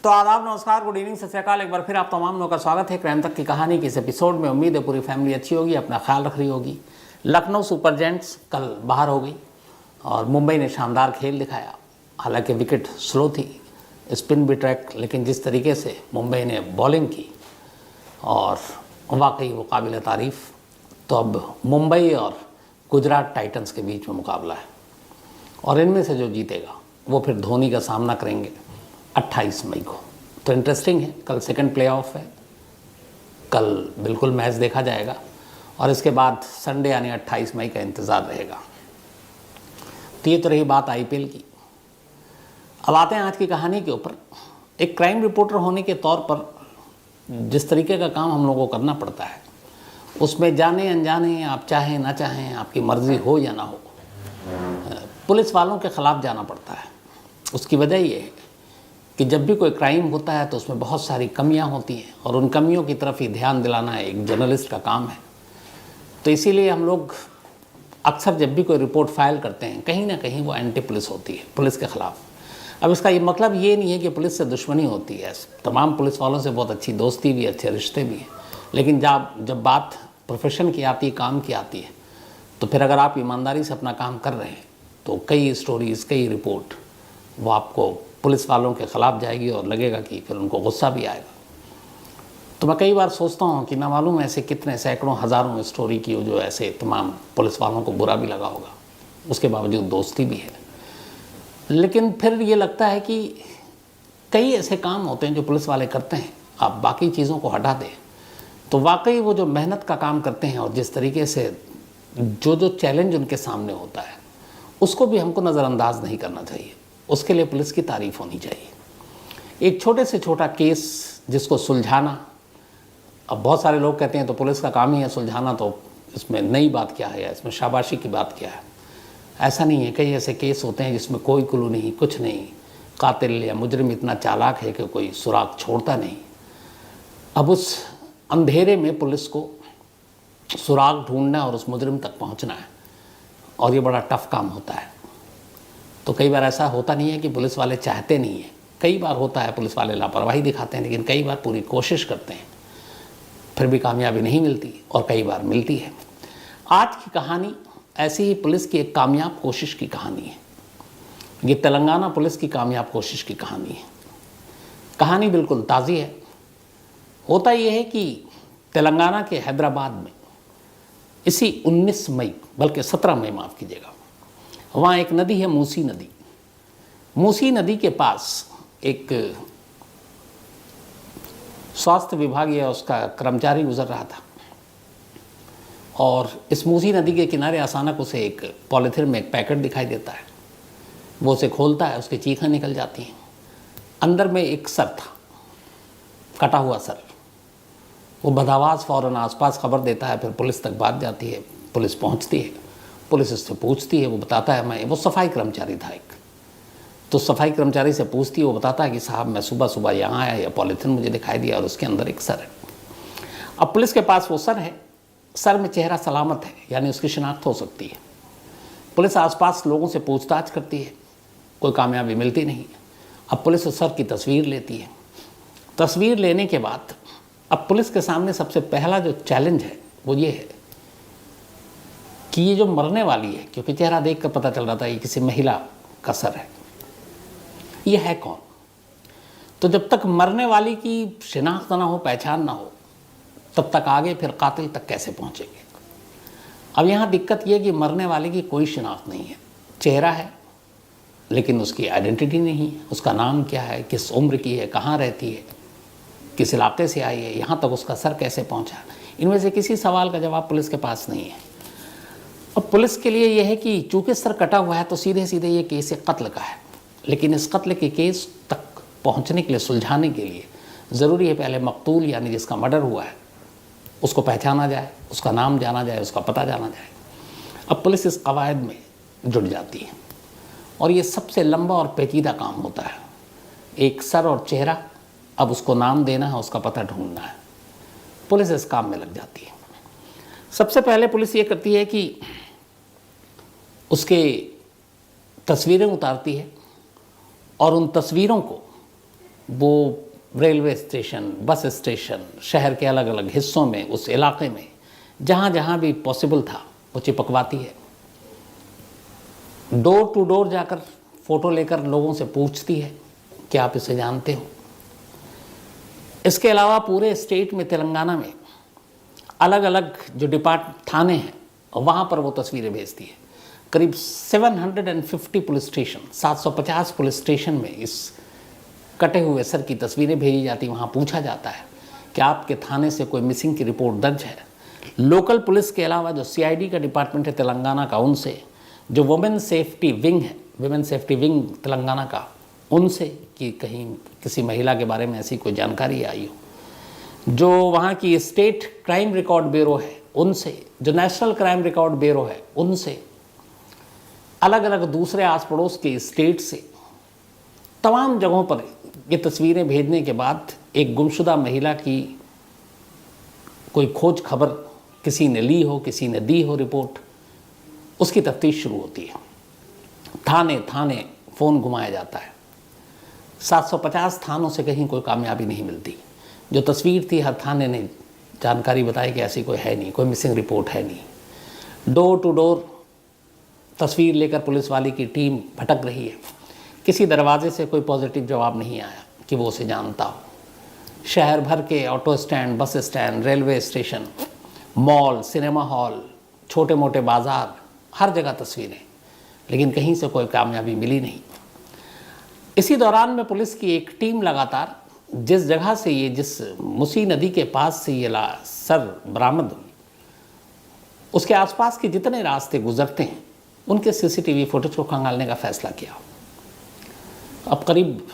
तो आदाब, नमस्कार, गुड इवनिंग, सत श्री अकाल। एक बार फिर आप तमाम लोगों का स्वागत है क्राइम तक की कहानी के इस एपिसोड में। उम्मीद है पूरी फैमिली अच्छी होगी, अपना ख्याल रख रही होगी। लखनऊ सुपर जायंट्स कल बाहर हो गई और मुंबई ने शानदार खेल दिखाया। हालांकि विकेट स्लो थी, स्पिन भी ट्रैक, लेकिन जिस तरीके से मुंबई ने बॉलिंग की और वाकई वो काबिल तारीफ़। तो अब मुंबई और गुजरात टाइटंस के बीच में मुकाबला है और इनमें से जो जीतेगा वो फिर धोनी का सामना करेंगे 28 मई को। तो इंटरेस्टिंग है, कल सेकंड प्ले ऑफ है, कल बिल्कुल मैच देखा जाएगा और इसके बाद संडे यानी 28 मई का इंतज़ार रहेगा। तो ये तो रही बात आईपीएल की। अब आते हैं आज की कहानी के ऊपर। एक क्राइम रिपोर्टर होने के तौर पर जिस तरीके का काम हम लोगों को करना पड़ता है, उसमें जाने अनजाने, आप चाहें ना चाहें, आपकी मर्ज़ी हो या ना हो, पुलिस वालों के ख़िलाफ़ जाना पड़ता है। उसकी वजह ये है कि जब भी कोई क्राइम होता है तो उसमें बहुत सारी कमियां होती हैं और उन कमियों की तरफ ही ध्यान दिलाना एक जर्नलिस्ट का काम है। तो इसीलिए हम लोग अक्सर जब भी कोई रिपोर्ट फाइल करते हैं, कहीं ना कहीं वो एंटी पुलिस होती है, पुलिस के ख़िलाफ़। अब इसका ये मतलब ये नहीं है कि पुलिस से दुश्मनी होती है, तमाम पुलिस वालों से बहुत अच्छी दोस्ती भी, अच्छे रिश्ते भी हैं। लेकिन जब बात प्रोफेशन की आती है, काम की आती है, तो फिर अगर आप ईमानदारी से अपना काम कर रहे हैं तो कई स्टोरीज़, कई रिपोर्ट वो आपको पुलिस वालों के ख़िलाफ़ जाएगी और लगेगा कि फिर उनको गुस्सा भी आएगा। तो मैं कई बार सोचता हूँ कि ना मालूम ऐसे कितने सैकड़ों हज़ारों स्टोरी की जो ऐसे तमाम पुलिस वालों को बुरा भी लगा होगा, उसके बावजूद दोस्ती भी है। लेकिन फिर ये लगता है कि कई ऐसे काम होते हैं जो पुलिस वाले करते हैं, आप बाकी चीज़ों को हटा दें तो वाकई वो जो मेहनत का काम करते हैं और जिस तरीके से जो चैलेंज उनके सामने होता है, उसको भी हमको नज़रअंदाज नहीं करना चाहिए। उसके लिए पुलिस की तारीफ़ होनी चाहिए। एक छोटे से छोटा केस जिसको सुलझाना, अब बहुत सारे लोग कहते हैं तो पुलिस का काम ही है सुलझाना, तो इसमें नई बात क्या है, इसमें शाबाशी की बात क्या है। ऐसा नहीं है। कई ऐसे केस होते हैं जिसमें कोई क्लू नहीं, कुछ नहीं, कातिल या मुजरिम इतना चालाक है कि कोई सुराग छोड़ता नहीं। अब उस अंधेरे में पुलिस को सुराग ढूंढना और उस मुजरिम तक पहुंचना है और ये बड़ा टफ काम होता है। तो कई बार ऐसा होता नहीं है कि पुलिस वाले चाहते नहीं हैं, कई बार होता है पुलिस वाले लापरवाही दिखाते हैं, लेकिन कई बार पूरी कोशिश करते हैं, फिर भी कामयाबी नहीं मिलती और कई बार मिलती है। आज की कहानी ऐसी ही पुलिस की एक कामयाब कोशिश की कहानी है। ये तेलंगाना पुलिस की कामयाब कोशिश की कहानी है। कहानी बिल्कुल ताज़ी है। होता यह है कि तेलंगाना के हैदराबाद में इसी 19 मई, बल्कि 17 मई माफ़ कीजिएगा, वहाँ एक नदी है मूसी नदी। मूसी नदी के पास एक स्वास्थ्य विभाग या उसका कर्मचारी गुजर रहा था और इस मूसी नदी के किनारे अचानक उसे एक पॉलीथिन में एक पैकेट दिखाई देता है। वो उसे खोलता है, उसकी चीखें निकल जाती हैं। अंदर में एक सर था, कटा हुआ सर। वो बदआवाज़ फ़ौरन आसपास खबर देता है, फिर पुलिस तक बात जाती है, पुलिस पहुंचती है, पुलिस उससे पूछती है, वो बताता है वो सफाई कर्मचारी था एक। तो सफाई कर्मचारी से पूछती है, वो बताता है कि साहब मैं सुबह सुबह यहाँ आया, या पॉलीथिन मुझे दिखाई दिया और उसके अंदर एक सर है। अब पुलिस के पास वो सर है, सर में चेहरा सलामत है, यानी उसकी शिनाख्त हो सकती है। पुलिस आसपास लोगों से पूछताछ करती है, कोई कामयाबी मिलती नहीं। अब पुलिस उस सर की तस्वीर लेती है। तस्वीर लेने के बाद अब पुलिस के सामने सबसे पहला जो चैलेंज है वो ये है कि ये जो मरने वाली है, क्योंकि चेहरा देख कर पता चल रहा था ये किसी महिला का सर है, ये है कौन। तो जब तक मरने वाली की शिनाख्त ना हो, पहचान ना हो, तब तक आगे फिर कातिल तक कैसे पहुंचेंगे। अब यहाँ दिक्कत ये कि मरने वाले की कोई शिनाख्त नहीं है। चेहरा है लेकिन उसकी आइडेंटिटी नहीं है, उसका नाम क्या है, किस उम्र की है, कहाँ रहती है, किस इलाके से आई है, यहाँ तक उसका सर कैसे पहुँचा, इनमें से किसी सवाल का जवाब पुलिस के पास नहीं है। अब पुलिस के लिए यह है कि चूँकि सर कटा हुआ है तो सीधे सीधे ये केस एक कत्ल का है, लेकिन इस कत्ल के केस तक पहुंचने के लिए, सुलझाने के लिए ज़रूरी है पहले मकतूल यानी जिसका मर्डर हुआ है उसको पहचाना जाए, उसका नाम जाना जाए, उसका पता जाना जाए। अब पुलिस इस कवायद में जुट जाती है और ये सबसे लंबा और पेचीदा काम होता है। एक सर और चेहरा, अब उसको नाम देना है, उसका पता ढूंढना है। पुलिस इस काम में लग जाती है। सबसे पहले पुलिस ये करती है कि उसके तस्वीरें उतारती है और उन तस्वीरों को वो रेलवे स्टेशन, बस स्टेशन, शहर के अलग अलग हिस्सों में, उस इलाके में जहाँ जहाँ भी पॉसिबल था वो चिपकवाती है। डोर टू डोर जाकर फ़ोटो लेकर लोगों से पूछती है कि आप इसे जानते हो। इसके अलावा पूरे स्टेट में, तेलंगाना में अलग अलग जो थाने हैं वहाँ पर वो तस्वीरें भेजती है। करीब 750 पुलिस स्टेशन, 750 पुलिस स्टेशन में इस कटे हुए सर की तस्वीरें भेजी जाती। वहाँ पूछा जाता है कि आपके थाने से कोई मिसिंग की रिपोर्ट दर्ज है। लोकल पुलिस के अलावा जो CID का डिपार्टमेंट है तेलंगाना का, उनसे, जो वुमेन सेफ्टी विंग है, वुमेन सेफ्टी विंग तेलंगाना का, उनसे कि कहीं किसी महिला के बारे में ऐसी कोई जानकारी आई हो। जो वहाँ की स्टेट क्राइम रिकॉर्ड ब्यूरो है उनसे, जो नेशनल क्राइम रिकॉर्ड ब्यूरो है उनसे, अलग अलग दूसरे आस पड़ोस के स्टेट से, तमाम जगहों पर ये तस्वीरें भेजने के बाद एक गुमशुदा महिला की कोई खोज खबर किसी ने ली हो, किसी ने दी हो रिपोर्ट, उसकी तफ्तीश शुरू होती है। थाने थाने फ़ोन घुमाया जाता है। 750 थानों से कहीं कोई कामयाबी नहीं मिलती। जो तस्वीर थी हर थाने ने जानकारी बताई कि ऐसी कोई है नहीं, कोई मिसिंग रिपोर्ट है नहीं। डोर टू डोर तस्वीर लेकर पुलिस वाली की टीम भटक रही है। किसी दरवाजे से कोई पॉजिटिव जवाब नहीं आया कि वो उसे जानता हो। शहर भर के auto stand, bus stand, railway station, mall, cinema hall, छोटे मोटे बाज़ार, हर जगह तस्वीरें, लेकिन कहीं से कोई कामयाबी मिली नहीं। इसी दौरान में पुलिस की एक टीम लगातार जिस जगह से ये, जिस मुसी नदी के पास से ये सर बरामद हुई, उसके आसपास के जितने रास्ते गुजरते हैं उनके CCTV फुटेज को खंगालने का फैसला किया। अब करीब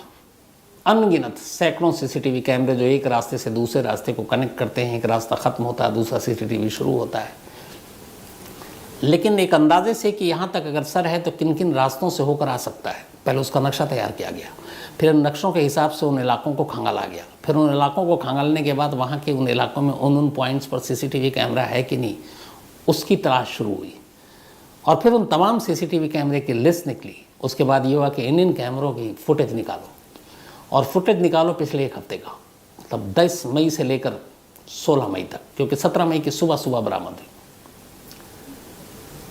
अनगिनत सैकड़ों CCTV कैमरे जो एक रास्ते से दूसरे रास्ते को कनेक्ट करते हैं, एक रास्ता ख़त्म होता है, दूसरा CCTV शुरू होता है, लेकिन एक अंदाजे से कि यहाँ तक अगर सर है तो किन किन रास्तों से होकर आ सकता है, पहले उसका नक्शा तैयार किया गया। फिर उन नक्शों के हिसाब से उन इलाकों को खंगाला गया। फिर उन इलाकों को खंगालने के बाद वहाँ के उन इलाकों में उन पॉइंट्स पर CCTV कैमरा है कि नहीं, उसकी तलाश शुरू हुई। और फिर उन तमाम CCTV कैमरे की लिस्ट निकली। उसके बाद ये हुआ कि इन कैमरों की फुटेज निकालो, और फुटेज निकालो पिछले एक हफ्ते का, मतलब 10 मई से लेकर 16 मई तक, क्योंकि 17 मई की सुबह सुबह बरामद हुई।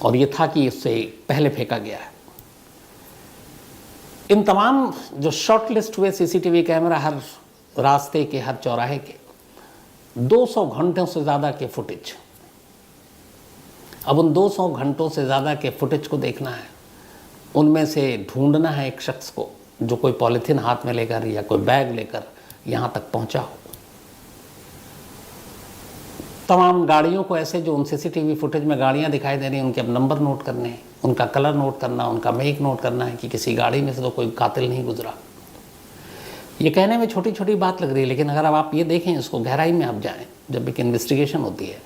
और ये था कि इससे पहले फेंका गया है। इन तमाम जो शॉर्ट लिस्ट हुए CCTV कैमरा, हर रास्ते के, हर चौराहे के, 200 घंटों से ज़्यादा के फुटेज। अब उन 200 घंटों से ज़्यादा के फुटेज को देखना है, उनमें से ढूंढना है एक शख्स को जो कोई पॉलीथीन हाथ में लेकर या कोई बैग लेकर यहाँ तक पहुँचा हो। तमाम गाड़ियों को ऐसे, जो उन CCTV फुटेज में गाड़ियाँ दिखाई दे रही हैं, उनके अब नंबर नोट करने हैं, उनका कलर नोट करना, उनका मेक नोट करना है कि किसी गाड़ी में से तो कोई कातिल नहीं गुजरा। ये कहने में छोटी छोटी बात लग रही है, लेकिन अगर अब आप ये देखें, इसको गहराई में आप जाएं, जब एक इन्वेस्टिगेशन होती है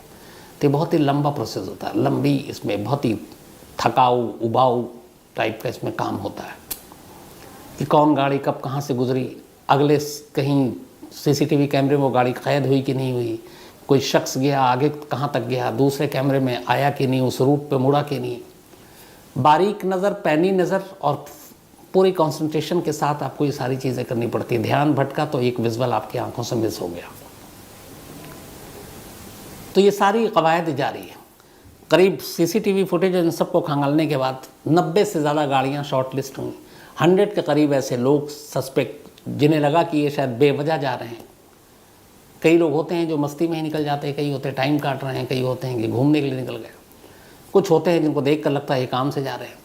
तो ये बहुत ही लंबा प्रोसेस होता है, लंबी, इसमें बहुत ही थकाऊ, उबाऊ टाइप का इसमें काम होता है कि कौन गाड़ी कब कहाँ से गुजरी, अगले कहीं CCTV कैमरे में वो गाड़ी कैद हुई कि नहीं हुई, कोई शख्स गया आगे कहाँ तक गया, दूसरे कैमरे में आया कि नहीं, उस रूट पे मुड़ा कि नहीं। बारीक नज़र, पैनी नज़र और पूरी कंसंट्रेशन के साथ आपको ये सारी चीज़ें करनी पड़ती है। ध्यान भटका तो एक विजुअल आपकी आंखों से मिस हो गया। तो ये सारी कवायद जारी है। करीब CCTV फुटेज इन सबको खंगालने के बाद 90 से ज़्यादा गाड़ियाँ शॉर्ट लिस्ट हुई। 100 के करीब ऐसे लोग, सस्पेक्ट, जिन्हें लगा कि ये शायद बेवजह जा रहे हैं। कई लोग होते हैं जो मस्ती में ही निकल जाते हैं, कई होते हैं टाइम काट रहे हैं, कई होते हैं कि घूमने के लिए निकल गए, कुछ होते हैं जिनको देख कर लगता है ये काम से जा रहे हैं।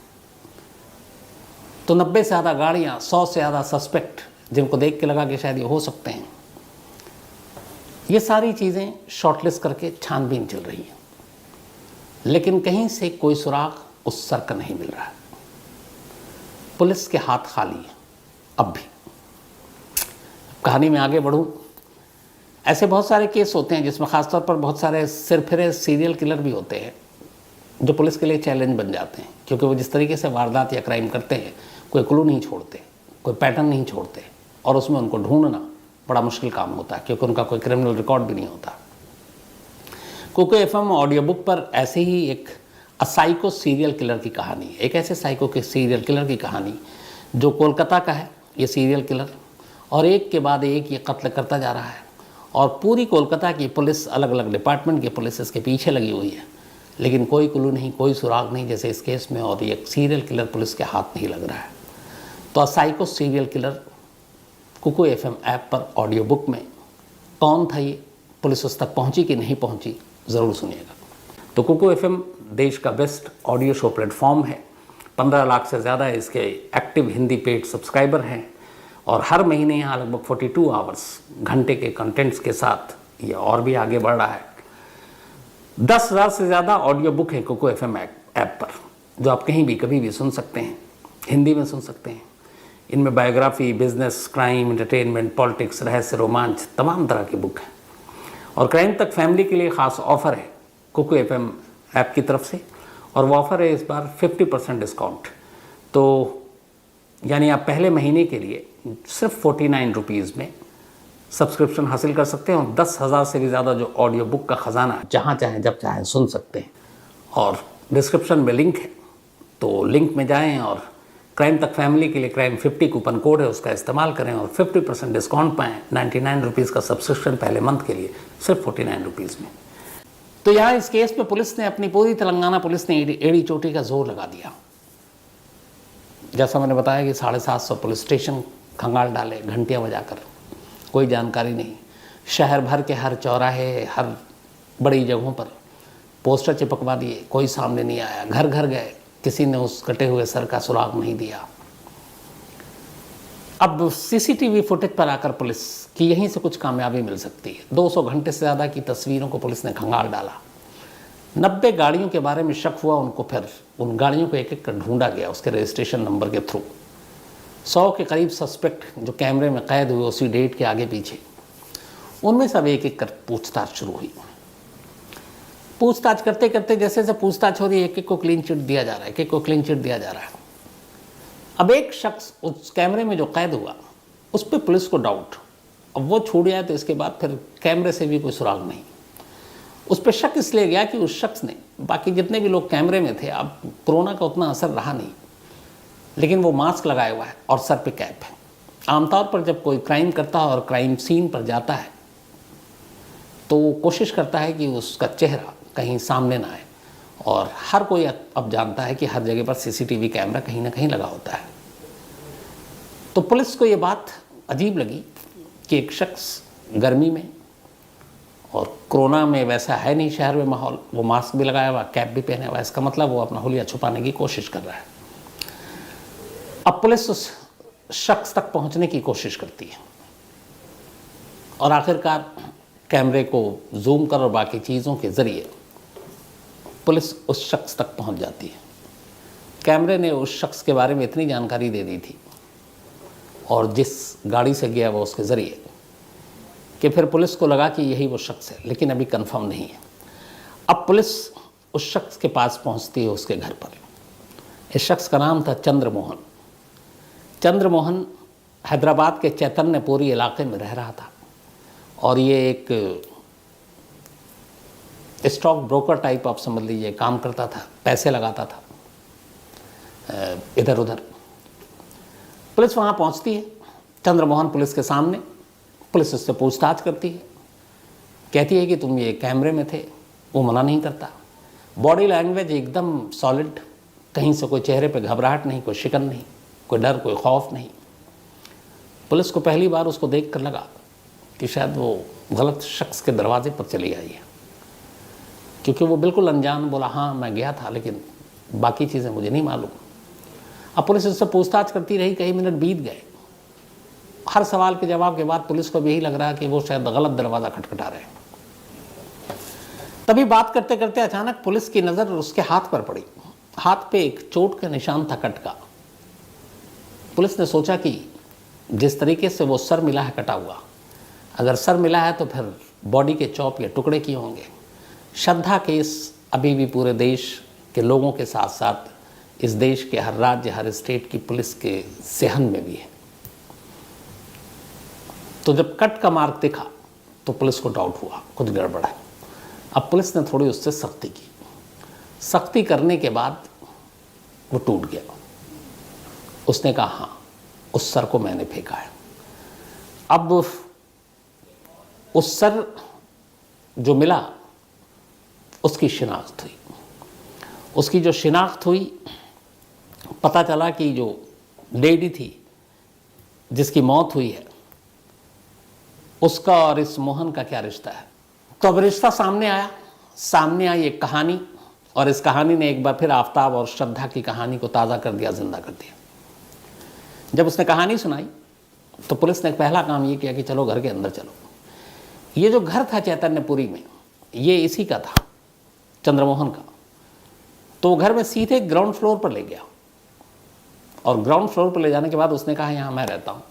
तो 90 से ज़्यादा गाड़ियाँ, 100 से ज़्यादा सस्पेक्ट, जिनको देख के लगा कि शायद ये हो सकते हैं। ये सारी चीज़ें शॉर्टलिस्ट करके छानबीन चल रही है, लेकिन कहीं से कोई सुराग उस सर का नहीं मिल रहा है। पुलिस के हाथ खाली है अब भी। कहानी में आगे बढ़ूं, ऐसे बहुत सारे केस होते हैं जिसमें ख़ासतौर पर बहुत सारे सिरफिरे सीरियल किलर भी होते हैं जो पुलिस के लिए चैलेंज बन जाते हैं, क्योंकि वो जिस तरीके से वारदात या क्राइम करते हैं, कोई क्लू नहीं छोड़ते, कोई पैटर्न नहीं छोड़ते, और उसमें उनको ढूंढना बड़ा मुश्किल काम होता है, क्योंकि उनका कोई क्रिमिनल रिकॉर्ड भी नहीं होता। कोको FM ऑडियो बुक पर ऐसे ही एक साइको सीरियल किलर की कहानी, एक ऐसे साइको के सीरियल किलर की कहानी जो कोलकाता का है ये सीरियल किलर, और एक के बाद एक ये कत्ल करता जा रहा है और पूरी कोलकाता की पुलिस, अलग अलग डिपार्टमेंट की पुलिस इसके पीछे लगी हुई है, लेकिन कोई क्लू नहीं, कोई सुराग नहीं जैसे इस केस में, और ये सीरियल किलर पुलिस के हाथ नहीं लग रहा है। तो psycho serial killer Kuku FM app पर ऑडियो बुक में कौन था ये, पुलिस उस तक पहुंची कि नहीं पहुंची, ज़रूर सुनिएगा। तो कुकू एफएम देश का बेस्ट ऑडियो शो प्लेटफॉर्म है। 15 लाख से ज़्यादा इसके एक्टिव हिंदी पेड सब्सक्राइबर हैं और हर महीने यहाँ लगभग 42 आवर्स घंटे के कंटेंट्स के साथ ये और भी आगे बढ़ रहा है। 10,000 से ज़्यादा ऑडियो बुक है कुकू एफएम ऐप पर, जो आप कहीं भी कभी भी सुन सकते हैं, हिंदी में सुन सकते हैं। इनमें biography, business, crime, entertainment, politics, रहस्य, रोमांच, तमाम तरह की बुक हैं। और क्राइम तक फैमिली के लिए ख़ास ऑफ़र है कुकू एफएम ऐप की तरफ से, और वो ऑफ़र है इस बार 50% डिस्काउंट। तो यानी आप पहले महीने के लिए सिर्फ 49 रुपीज़ में सब्सक्रिप्शन हासिल कर सकते हैं और 10,000 से भी ज़्यादा जो ऑडियो बुक का ख़जाना जहाँ चाहें जब चाहें सुन सकते हैं। और डिस्क्रिप्शन में लिंक है, तो लिंक में जाएं और क्राइम तक फैमिली के लिए क्राइम 50 कूपन कोड है, उसका इस्तेमाल करें और 50% डिस्काउंट पाएँ। 99 रुपीज़ का सब्सक्रिप्शन पहले मंथ के लिए सिर्फ 49 रुपीज़ में। तो यहाँ इस केस में पुलिस ने, अपनी पूरी तेलंगाना पुलिस ने एड़ी चोटी का जोर लगा दिया। जैसा मैंने बताया कि 750 पुलिस स्टेशन खंगाल डाले घंटियाँ बजाकर, कोई जानकारी नहीं। शहर भर के हर चौराहे, हर बड़ी जगहों पर पोस्टर चिपकवा दिए, कोई सामने नहीं आया। घर घर गए, किसी ने उस कटे हुए सर का सुराग नहीं दिया। अब सीसीटीवी फुटेज पर आकर पुलिस की यहीं से कुछ कामयाबी मिल सकती है। 200 घंटे से ज़्यादा की तस्वीरों को पुलिस ने खंगाल डाला। 90 गाड़ियों के बारे में शक हुआ उनको, फिर उन गाड़ियों को एक एक कर ढूंढा गया उसके रजिस्ट्रेशन नंबर के थ्रू। 100 के करीब सस्पेक्ट जो कैमरे में कैद हुए उसी डेट के आगे पीछे, उनमें सब एक एक कर पूछताछ शुरू हुई। पूछताछ करते करते जैसे जैसे पूछताछ हो रही है, एक एक को क्लीन चिट दिया जा रहा है, एक एक को क्लीन चिट दिया जा रहा है। अब एक शख्स उस कैमरे में जो कैद हुआ उस पर पुलिस को डाउट, अब वो छूट जाए तो इसके बाद फिर कैमरे से भी कोई सुराग नहीं। उस पर शक इसलिए गया कि उस शख्स ने, बाकी जितने भी लोग कैमरे में थे, अब कोरोना का उतना असर रहा नहीं, लेकिन वो मास्क लगाया हुआ है और सर पे कैप है। आमतौर पर जब कोई क्राइम करता है और क्राइम सीन पर जाता है तो वो कोशिश करता है कि उसका चेहरा कहीं सामने ना आए, और हर कोई अब जानता है कि हर जगह पर सीसीटीवी कैमरा कहीं ना कहीं लगा होता है। तो पुलिस को ये बात अजीब लगी कि एक शख्स गर्मी में, और कोरोना में वैसा है नहीं शहर में माहौल, वो मास्क भी लगाया हुआ, कैप भी पहने हुआ, इसका मतलब वो अपना हुलिया छुपाने की कोशिश कर रहा है। अब पुलिस उस शख्स तक पहुंचने की कोशिश करती है और आखिरकार कैमरे को जूम कर और बाकी चीज़ों के ज़रिए पुलिस उस शख्स तक पहुंच जाती है। कैमरे ने उस शख्स के बारे में इतनी जानकारी दे दी थी और जिस गाड़ी से गया वो उसके ज़रिए, कि फिर पुलिस को लगा कि यही वो शख्स है, लेकिन अभी कंफर्म नहीं है। अब पुलिस उस शख्स के पास पहुंचती है, उसके घर पर। इस शख्स का नाम था चंद्रमोहन। चंद्रमोहन हैदराबाद के चैतन्यपुरी इलाके में रह रहा था और ये एक स्टॉक ब्रोकर टाइप आप समझ लीजिए, काम करता था, पैसे लगाता था इधर उधर। पुलिस वहाँ पहुँचती है, चंद्रमोहन पुलिस के सामने, पुलिस उससे पूछताछ करती है, कहती है कि तुम ये कैमरे में थे, वो मना नहीं करता। बॉडी लैंग्वेज एकदम सॉलिड, कहीं से कोई चेहरे पे घबराहट नहीं, कोई शिकन नहीं, कोई डर, कोई खौफ नहीं। पुलिस को पहली बार उसको देख कर लगा कि शायद वो गलत शख्स के दरवाजे पर चली आई है, क्योंकि वो बिल्कुल अनजान बोला, हाँ मैं गया था लेकिन बाकी चीज़ें मुझे नहीं मालूम। अब पुलिस उससे पूछताछ करती रही, कई मिनट बीत गए। हर सवाल के जवाब के बाद पुलिस को भी यही लग रहा है कि वो शायद गलत दरवाज़ा खटखटा रहे हैं। तभी बात करते करते अचानक पुलिस की नज़र उसके हाथ पर पड़ी। हाथ पे एक चोट का निशान था, कट का। पुलिस ने सोचा कि जिस तरीके से वो सर मिला है कटा हुआ, अगर सर मिला है तो फिर बॉडी के चौप या टुकड़े किए होंगे। श्रद्धा केस अभी भी पूरे देश के लोगों के साथ साथ इस देश के हर राज्य, हर स्टेट की पुलिस के सेहन में भी है। तो जब कट का मार्क दिखा तो पुलिस को डाउट हुआ कुछ गड़बड़ है। अब पुलिस ने थोड़ी उससे सख्ती की। सख्ती करने के बाद वो टूट गया। उसने कहा, हाँ उस सर को मैंने फेंका है। अब उस सर जो मिला उसकी शिनाख्त हुई। उसकी जो शिनाख्त हुई, पता चला कि जो लेडी थी जिसकी मौत हुई है उसका और इस मोहन का क्या रिश्ता है। तो अब रिश्ता सामने आया, सामने आई एक कहानी, और इस कहानी ने एक बार फिर आफताब और श्रद्धा की कहानी को ताज़ा कर दिया, जिंदा कर दिया। जब उसने कहानी सुनाई तो पुलिस ने पहला काम ये किया कि चलो घर के अंदर चलो। ये जो घर था चैतन्यपुरी में, ये इसी का था, चंद्रमोहन का। तो वो घर में सीधे ग्राउंड फ्लोर पर ले गया, और ग्राउंड फ्लोर पर ले जाने के बाद उसने कहा यहाँ मैं रहता हूँ।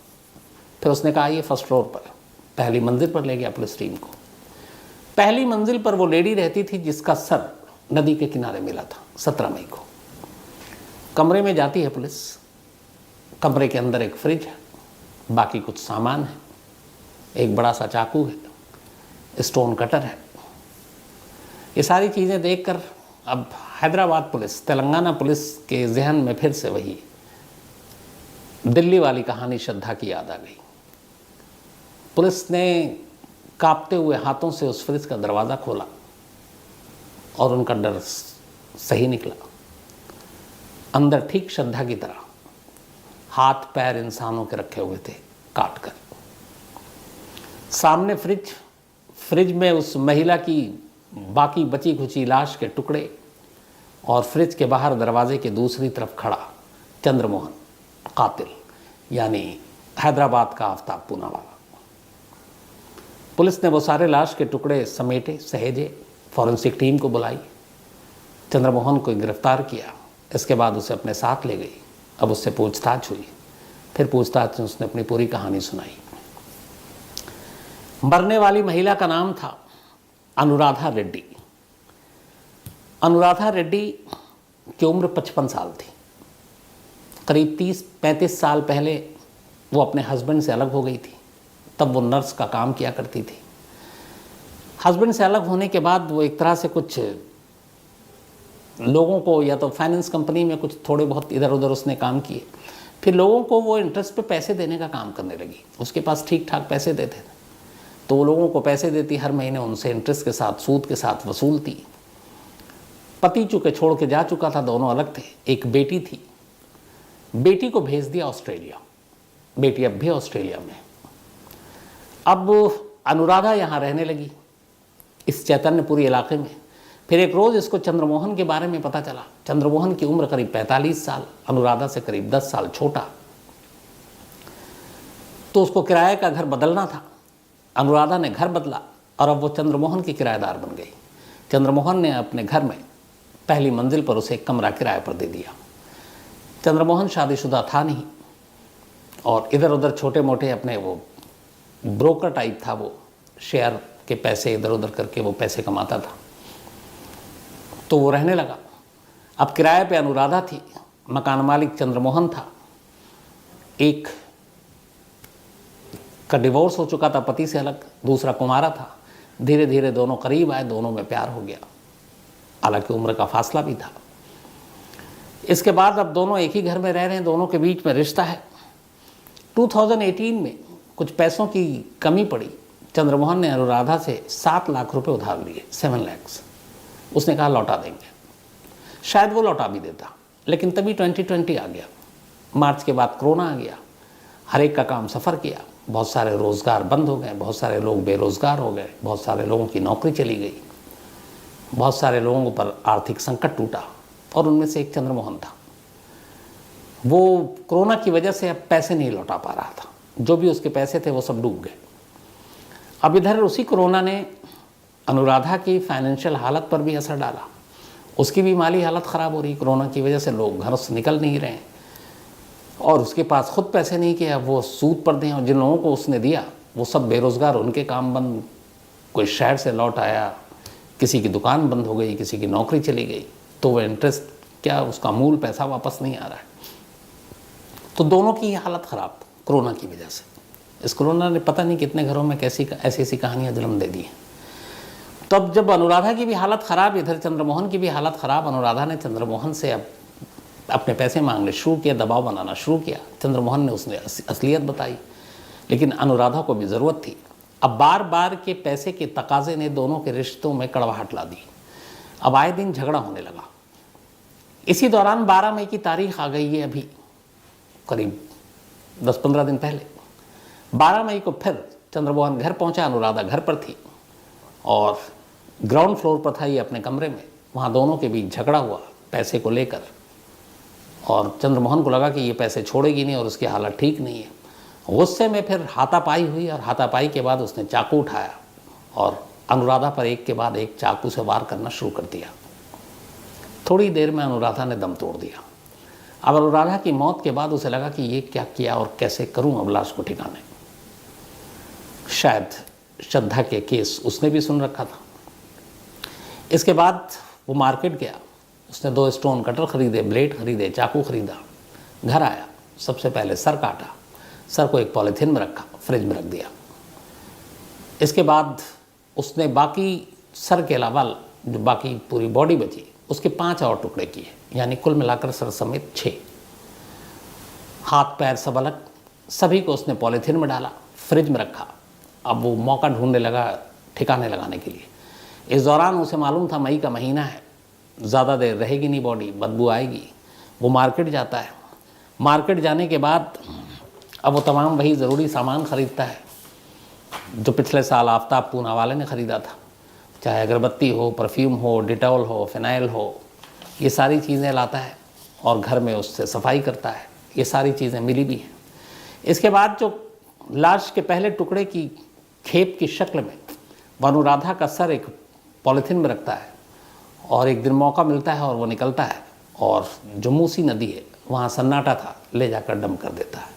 फिर उसने कहा ये फर्स्ट फ्लोर पर, पहली मंजिल पर ले गया पुलिस टीम को। पहली मंजिल पर वो लेडी रहती थी जिसका सर नदी के किनारे मिला था 17 मई को। कमरे में जाती है पुलिस, कमरे के अंदर एक फ्रिज है, बाकी कुछ सामान है, एक बड़ा सा चाकू है, स्टोन कटर है। ये सारी चीज़ें देखकर अब हैदराबाद पुलिस, तेलंगाना पुलिस के जहन में फिर से वही दिल्ली वाली कहानी श्रद्धा की याद आ गई। पुलिस ने कांपते हुए हाथों से उस फ्रिज का दरवाज़ा खोला और उनका डर सही निकला। अंदर ठीक श्रद्धा की तरह हाथ पैर इंसानों के रखे हुए थे काट कर। सामने फ्रिज में उस महिला की बाकी बची खुची लाश के टुकड़े, और फ्रिज के बाहर दरवाजे के दूसरी तरफ खड़ा चंद्रमोहन, कातिल, यानी हैदराबाद का आफताब पूनावाला। पुलिस ने वो सारे लाश के टुकड़े समेटे, सहेजे, फॉरेंसिक टीम को बुलाई, चंद्रमोहन को गिरफ्तार किया। इसके बाद उसे अपने साथ ले गई। अब उससे पूछताछ हुई। फिर पूछताछ में उसने अपनी पूरी कहानी सुनाई। मरने वाली महिला का नाम था अनुराधा रेड्डी। अनुराधा रेड्डी की उम्र 55 साल थी। करीब 30-35 साल पहले वो अपने हस्बैंड से अलग हो गई थी। तब वो नर्स का काम किया करती थी। हस्बैंड से अलग होने के बाद वो एक तरह से कुछ लोगों को, या तो फाइनेंस कंपनी में कुछ थोड़े बहुत इधर उधर उसने काम किए, फिर लोगों को वो इंटरेस्ट पे पैसे देने का काम करने लगी। उसके पास ठीक ठाक पैसे देते थे, तो वो लोगों को पैसे देती, हर महीने उनसे इंटरेस्ट के साथ, सूद के साथ वसूलती। पति चूँकि छोड़ के जा चुका था, दोनों अलग थे, एक बेटी थी। बेटी को भेज दिया ऑस्ट्रेलिया। बेटी अब भी ऑस्ट्रेलिया में। अब अनुराधा यहाँ रहने लगी इस चैतन्यपुरी इलाके में। फिर एक रोज़ इसको चंद्रमोहन के बारे में पता चला। चंद्रमोहन की उम्र करीब 45 साल, अनुराधा से करीब 10 साल छोटा। तो उसको किराए का घर बदलना था। अनुराधा ने घर बदला और अब वो चंद्रमोहन की किराएदार बन गई। चंद्रमोहन ने अपने घर में पहली मंजिल पर उसे एक कमरा किराए पर दे दिया। चंद्रमोहन शादीशुदा था नहीं, और इधर उधर छोटे मोटे अपने वो ब्रोकर टाइप था, वो शेयर के पैसे इधर उधर करके वो पैसे कमाता था। तो वो रहने लगा। अब किराए पे अनुराधा थी, मकान मालिक चंद्रमोहन था। एक का डिवोर्स हो चुका था पति से अलग, दूसरा कुंवारा था। धीरे धीरे दोनों करीब आए, दोनों में प्यार हो गया, हालांकि उम्र का फासला भी था। इसके बाद अब दोनों एक ही घर में रह रहे हैं, दोनों के बीच में रिश्ता है। 2018 में कुछ पैसों की कमी पड़ी। चंद्रमोहन ने अनुराधा से 7 लाख रुपए उधार लिए, 7 lakhs। उसने कहा लौटा देंगे। शायद वो लौटा भी देता, लेकिन तभी 2020 आ गया। मार्च के बाद कोरोना आ गया। हर एक का काम सफ़र किया। बहुत सारे रोज़गार बंद हो गए, बहुत सारे लोग बेरोज़गार हो गए, बहुत सारे लोगों की नौकरी चली गई, बहुत सारे लोगों पर आर्थिक संकट टूटा, और उनमें से एक चंद्रमोहन था। वो कोरोना की वजह से अब पैसे नहीं लौटा पा रहा था। जो भी उसके पैसे थे वो सब डूब गए। अब इधर उसी कोरोना ने अनुराधा की फाइनेंशियल हालत पर भी असर डाला। उसकी भी माली हालत ख़राब हो रही। कोरोना की वजह से लोग घर से निकल नहीं रहे हैं, और उसके पास खुद पैसे नहीं कि अब वो सूद पर दें, और जिन लोगों को उसने दिया वो सब बेरोज़गार, उनके काम बंद, कोई शहर से लौट आया, किसी की दुकान बंद हो गई, किसी की नौकरी चली गई, तो वह इंटरेस्ट क्या, उसका मूल पैसा वापस नहीं आ रहा है। तो दोनों की हालत ख़राब कोरोना की वजह से। इस कोरोना ने पता नहीं कितने घरों में ऐसी ऐसी कहानियाँ जन्म दे दी हैं। तब जब अनुराधा की भी हालत ख़राब, इधर चंद्रमोहन की भी हालत ख़राब, अनुराधा ने चंद्रमोहन से अब अपने पैसे मांगने शुरू किया, दबाव बनाना शुरू किया। चंद्रमोहन ने उसने असलियत बताई लेकिन अनुराधा को भी ज़रूरत थी। अब बार बार के पैसे के तकाजे ने दोनों के रिश्तों में कड़वाहट ला दी। अब आए दिन झगड़ा होने लगा। इसी दौरान 12 मई की तारीख आ गई है, अभी करीब 10-15 दिन पहले। 12 मई को फिर चंद्रमोहन घर पहुंचा। अनुराधा घर पर थी और ग्राउंड फ्लोर पर था ये अपने कमरे में। वहाँ दोनों के बीच झगड़ा हुआ पैसे को लेकर, और चंद्रमोहन को लगा कि ये पैसे छोड़ेगी नहीं और उसकी हालत ठीक नहीं है। गुस्से में फिर हाथापाई हुई और हाथापाई के बाद उसने चाकू उठाया और अनुराधा पर एक के बाद एक चाकू से वार करना शुरू कर दिया। थोड़ी देर में अनुराधा ने दम तोड़ दिया। अब अनुराधा की मौत के बाद उसे लगा कि ये क्या किया और कैसे करूं अब लाश को ठिकाने। शायद श्रद्धा के केस उसने भी सुन रखा था। इसके बाद वो मार्केट गया। उसने 2 स्टोन कटर खरीदे, ब्लेड खरीदे, चाकू खरीदा। घर आया, सबसे पहले सर काटा। सर को एक पॉलीथीन में रखा, फ्रिज में रख दिया। इसके बाद उसने बाकी सर के अलावा जो बाकी पूरी बॉडी बची उसके 5 और टुकड़े किए, यानी कुल मिलाकर सर समेत 6। हाथ पैर सब अलग, सभी को उसने पॉलीथीन में डाला, फ्रिज में रखा। अब वो मौका ढूंढने लगा ठिकाने लगाने के लिए। इस दौरान उसे मालूम था मई का महीना है, ज़्यादा देर रहेगी नहीं बॉडी, बदबू आएगी। वो मार्केट जाता है। मार्केट जाने के बाद अब वो तमाम वही ज़रूरी सामान ख़रीदता है जो पिछले साल आफ्ताब पूना वाले ने ख़रीदा था, चाहे अगरबत्ती हो, परफ्यूम हो, डिटॉल हो, फिनाइल हो, ये सारी चीज़ें लाता है और घर में उससे सफाई करता है। ये सारी चीज़ें मिली भी हैं। इसके बाद जो लाश के पहले टुकड़े की खेप की शक्ल में वो अनुराधा का सर एक पॉलीथीन में रखता है और एक दिन मौका मिलता है और वो निकलता है और जो मूसी नदी है वहाँ सन्नाटा था, ले जाकर डंप कर देता है।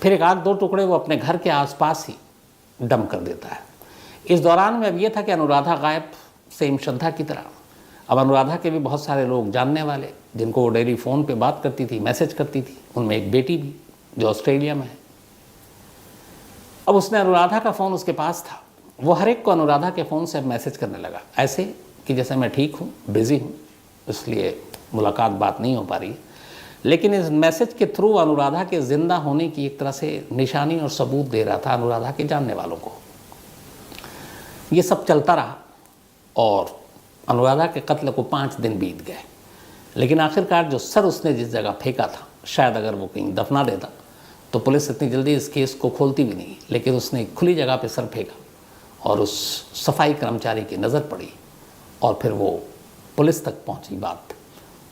फिर एक आध 2 टुकड़े वो अपने घर के आसपास ही डंप कर देता है। इस दौरान में अब ये था कि अनुराधा गायब, सेम श्रद्धा की तरह। अब अनुराधा के भी बहुत सारे लोग जानने वाले जिनको वो डेली फ़ोन पे बात करती थी, मैसेज करती थी, उनमें एक बेटी भी जो ऑस्ट्रेलिया में है। अब उसने अनुराधा का फ़ोन उसके पास था, वो हर एक को अनुराधा के फ़ोन से मैसेज करने लगा, ऐसे कि जैसे मैं ठीक हूँ, बिज़ी हूँ, इसलिए मुलाकात बात नहीं हो पा रही है। लेकिन इस मैसेज के थ्रू अनुराधा के ज़िंदा होने की एक तरह से निशानी और सबूत दे रहा था अनुराधा के जानने वालों को। ये सब चलता रहा और अनुराधा के कत्ल को 5 दिन बीत गए। लेकिन आखिरकार जो सर उसने जिस जगह फेंका था, शायद अगर वो कहीं दफना देता तो पुलिस इतनी जल्दी इस केस को खोलती भी नहीं, लेकिन उसने खुली जगह पे सर फेंका और उस सफाई कर्मचारी की नज़र पड़ी और फिर वो पुलिस तक पहुंची बात।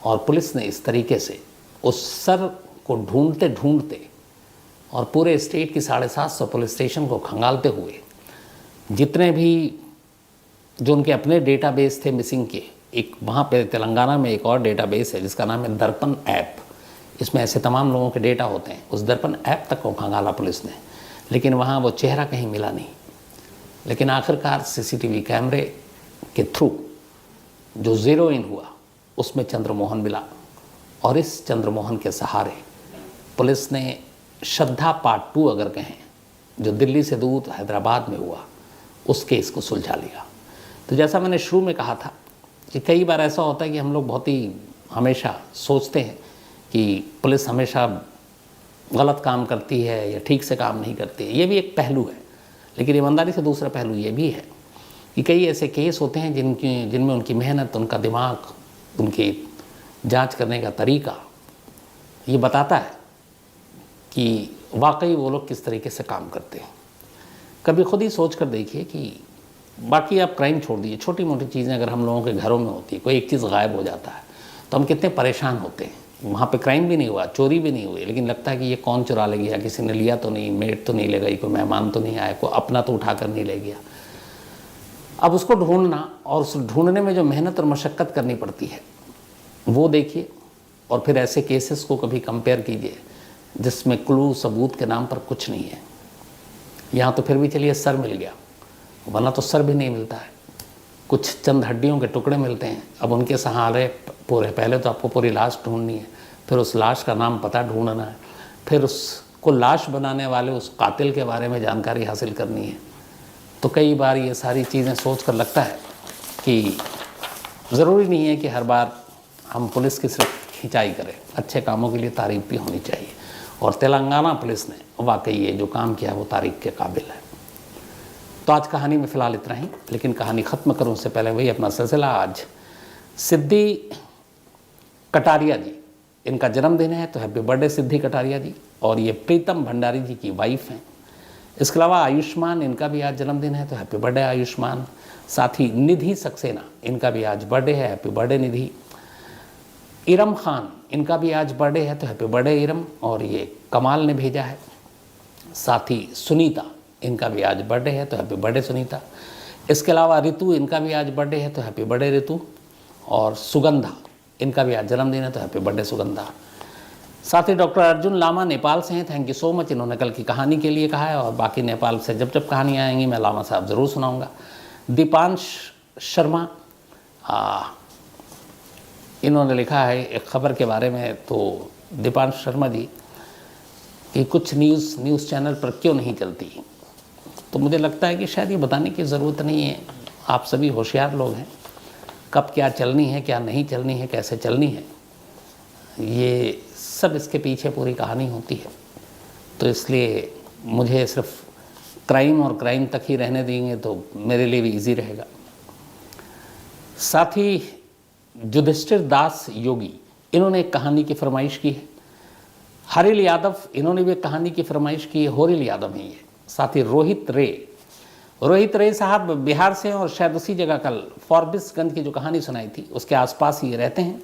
और पुलिस ने इस तरीके से उस सर को ढूंढते ढूंढते और पूरे स्टेट की 750 पुलिस स्टेशन को खंगालते हुए जितने भी जो उनके अपने डेटाबेस थे मिसिंग के, एक वहाँ पे तेलंगाना में एक और डेटाबेस है जिसका नाम है दर्पण ऐप, इसमें ऐसे तमाम लोगों के डेटा होते हैं। उस दर्पण ऐप तक को खंगाला पुलिस ने, लेकिन वहाँ वो चेहरा कहीं मिला नहीं। लेकिन आखिरकार सीसीटीवी कैमरे के थ्रू जो ज़ीरो इन हुआ उसमें चंद्रमोहन मिला और इस चंद्रमोहन के सहारे पुलिस ने श्रद्धा पार्ट 2 अगर कहें, जो दिल्ली से दूर हैदराबाद में हुआ, उस केस को सुलझा लिया। तो जैसा मैंने शुरू में कहा था कि कई बार ऐसा होता है कि हम लोग बहुत ही हमेशा सोचते हैं कि पुलिस हमेशा गलत काम करती है या ठीक से काम नहीं करती है। ये भी एक पहलू है, लेकिन ईमानदारी से दूसरा पहलू ये भी है कि कई ऐसे केस होते हैं जिनमें उनकी मेहनत, उनका दिमाग, उनकी जांच करने का तरीका ये बताता है कि वाकई वो लोग किस तरीके से काम करते हैं। कभी खुद ही सोच कर देखिए कि बाकी आप क्राइम छोड़ दीजिए, छोटी मोटी चीज़ें अगर हम लोगों के घरों में होती है, कोई एक चीज़ गायब हो जाता है तो हम कितने परेशान होते हैं। वहाँ पे क्राइम भी नहीं हुआ, चोरी भी नहीं हुई, लेकिन लगता है कि ये कौन चुरा ले गया, किसी ने लिया तो नहीं, मेड तो नहीं ले गई, कोई मेहमान तो नहीं आया, कोई अपना तो उठा कर नहीं ले गया। अब उसको ढूंढना और उस ढूंढने में जो मेहनत और मशक्क़त करनी पड़ती है वो देखिए, और फिर ऐसे केसेस को कभी कंपेयर कीजिए जिसमें क्लू सबूत के नाम पर कुछ नहीं है। यहाँ तो फिर भी चलिए सर मिल गया, वरना तो सर भी नहीं मिलता है, कुछ चंद हड्डियों के टुकड़े मिलते हैं। अब उनके सहारे पूरे, पहले तो आपको पूरी लाश ढूंढनी है, फिर उस लाश का नाम पता ढूंढना है, फिर उसको लाश बनाने वाले उस कातिल के बारे में जानकारी हासिल करनी है। तो कई बार ये सारी चीज़ें सोच कर लगता है कि ज़रूरी नहीं है कि हर बार हम पुलिस की सिर्फ खिंचाई करें, अच्छे कामों के लिए तारीफ़ भी होनी चाहिए। और तेलंगाना पुलिस ने वाकई ये जो काम किया वो तारीफ के काबिल है। तो आज कहानी में फ़िलहाल इतना ही, लेकिन कहानी ख़त्म करूँ उससे पहले वही अपना सिलसिला। आज सिद्धि कटारिया जी, इनका जन्मदिन है, तो हैप्पी बर्थडे सिद्धि कटारिया जी। और ये प्रीतम भंडारी जी की वाइफ हैं। इसके अलावा आयुष्मान, इनका भी आज जन्मदिन है, तो हैप्पी बर्थडे आयुष्मान। साथ ही निधि सक्सेना, इनका भी आज बर्थडे है, हैप्पी बर्थडे निधि। इरम खान, इनका भी आज बर्थडे है, तो हैप्पी बर्थडे इरम। और ये कमाल ने भेजा है। साथ ही सुनीता, इनका भी आज बर्थडे है, तो हैप्पी बर्थडे सुनीता। इसके अलावा ऋतु, इनका भी आज बर्थडे है, तो हैप्पी बर्थडे ऋतु। और सुगंधा, इनका भी आज जन्मदिन है, तो हैप्पी बर्थडे सुगंधा। साथ ही डॉक्टर अर्जुन लामा नेपाल से हैं, थैंक यू सो मच, इन्होंने कल की कहानी के लिए कहा है। और बाकी नेपाल से जब जब कहानियाँ आएंगी मैं लामा साहब ज़रूर सुनाऊँगा। दीपांश शर्मा, इन्होंने लिखा है एक ख़बर के बारे में, तो दीपांश शर्मा जी कि कुछ न्यूज़ चैनल पर क्यों नहीं चलती, तो मुझे लगता है कि शायद ये बताने की ज़रूरत नहीं है। आप सभी होशियार लोग हैं, कब क्या चलनी है, क्या नहीं चलनी है, कैसे चलनी है, ये सब इसके पीछे पूरी कहानी होती है। तो इसलिए मुझे सिर्फ क्राइम और क्राइम तक ही रहने देंगे तो मेरे लिए भी इजी रहेगा। साथ ही युधिष्ठिर दास योगी, इन्होंने एक कहानी की फरमाइश की है। हरिल यादव, इन्होंने भी एक कहानी की फरमाइश की है, होरिल यादव ही है। साथ ही रोहित रे साहब बिहार से, और शायद उसी जगह कल फॉरबिसगंज की जो कहानी सुनाई थी उसके आसपास ही रहते हैं,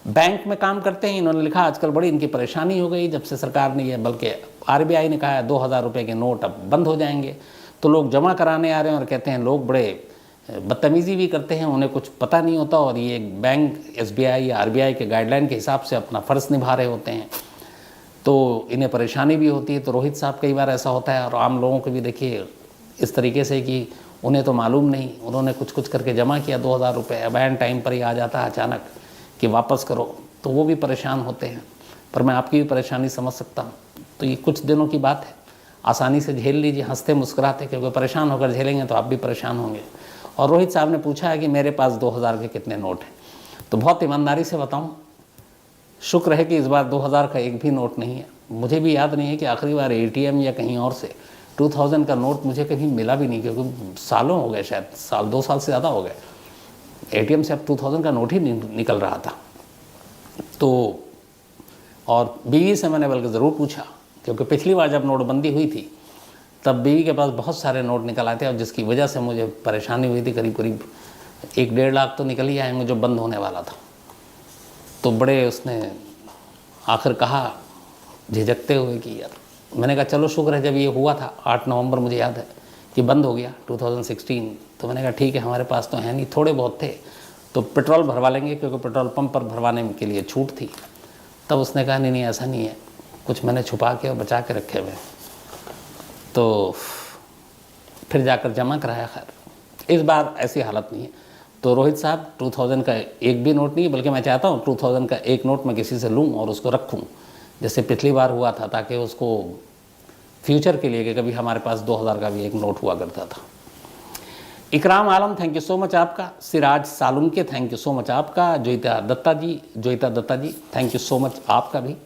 बैंक में काम करते हैं। इन्होंने लिखा आजकल बड़ी इनकी परेशानी हो गई, जब से सरकार ने ये, बल्कि RBI ने कहा है 2000 रुपये के नोट अब बंद हो जाएंगे, तो लोग जमा कराने आ रहे हैं और कहते हैं लोग बड़े बदतमीज़ी भी करते हैं, उन्हें कुछ पता नहीं होता, और ये बैंक SBI या RBI के गाइडलाइन के हिसाब से अपना फ़र्ज़ निभा रहे होते हैं, तो इन्हें परेशानी भी होती है। तो रोहित साहब कई बार ऐसा होता है, और आम लोगों को भी देखिए इस तरीके से कि उन्हें तो मालूम नहीं, उन्होंने कुछ करके जमा किया 2000 रुपये, अब एन टाइम पर ही आ जाता है अचानक कि वापस करो, तो वो भी परेशान होते हैं। पर मैं आपकी भी परेशानी समझ सकता हूँ। तो ये कुछ दिनों की बात है, आसानी से झेल लीजिए हंसते मुस्कुराते, क्योंकि परेशान होकर झेलेंगे तो आप भी परेशान होंगे। और रोहित साहब ने पूछा है कि मेरे पास 2000 के कितने नोट हैं, तो बहुत ईमानदारी से बताऊँ, शुक्र है कि इस बार 2000 का एक भी नोट नहीं है। मुझे भी याद नहीं है कि आखिरी बार ATM या कहीं और से 2000 का नोट मुझे कभी मिला भी नहीं, क्योंकि सालों हो गए, शायद साल 2 साल से ज़्यादा हो गए, ATM से अब 2000 का नोट ही निकल रहा था। तो और बीवी से मैंने बल्कि ज़रूर पूछा, क्योंकि पिछली बार जब नोटबंदी हुई थी तब बीवी के पास बहुत सारे नोट निकल आए थे, और जिसकी वजह से मुझे परेशानी हुई थी। करीब 1-1.5 लाख तो निकल ही आएंगे जो बंद होने वाला था। तो बड़े उसने आखिर कहा झिझकते हुए कि यार, मैंने कहा चलो शुक्र है, जब ये हुआ था 8 नवंबर मुझे याद है कि बंद हो गया 2016, तो मैंने कहा ठीक है, हमारे पास तो है नहीं, थोड़े बहुत थे, तो पेट्रोल भरवा लेंगे, क्योंकि पेट्रोल पंप पर भरवाने के लिए छूट थी। तब उसने कहा नहीं ऐसा नहीं है, कुछ मैंने छुपा के और बचा के रखे हुए। तो फिर जाकर जमा कराया। खैर इस बार ऐसी हालत नहीं है। तो रोहित साहब 2000 का एक भी नोट नहीं, बल्कि मैं चाहता हूँ 2000 का एक नोट मैं किसी से लूँ और उसको रखूँ, जैसे पिछली बार हुआ था, ताकि उसको फ्यूचर के लिए कि कभी हमारे पास 2000 का भी एक नोट हुआ करता था। इकराम आलम, थैंक यू सो मच आपका। सिराज सालुम के, थैंक यू सो मच आपका। जोईता दत्ता जी, थैंक यू सो मच आपका भी।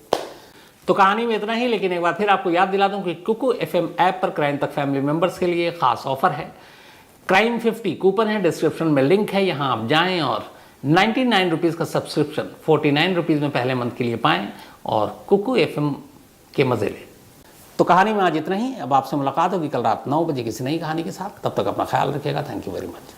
तो कहानी में इतना ही, लेकिन एक बार फिर आपको याद दिला दूं कि कुकू FM ऐप पर क्राइम तक फैमिली मेंबर्स के लिए खास ऑफर है। क्राइम 50 कूपन है, डिस्क्रिप्शन में लिंक है, यहाँ आप जाएं और 99 रुपीज़ का सब्सक्रिप्शन 49 रुपीज़ में पहले मंथ के लिए पाएं और कुकू FM के मज़े लें। तो कहानी में आज इतना ही। अब आपसे मुलाकात होगी कल रात 9 बजे किसी नई कहानी के साथ। तब तक अपना ख्याल रखिएगा। Thank you very much.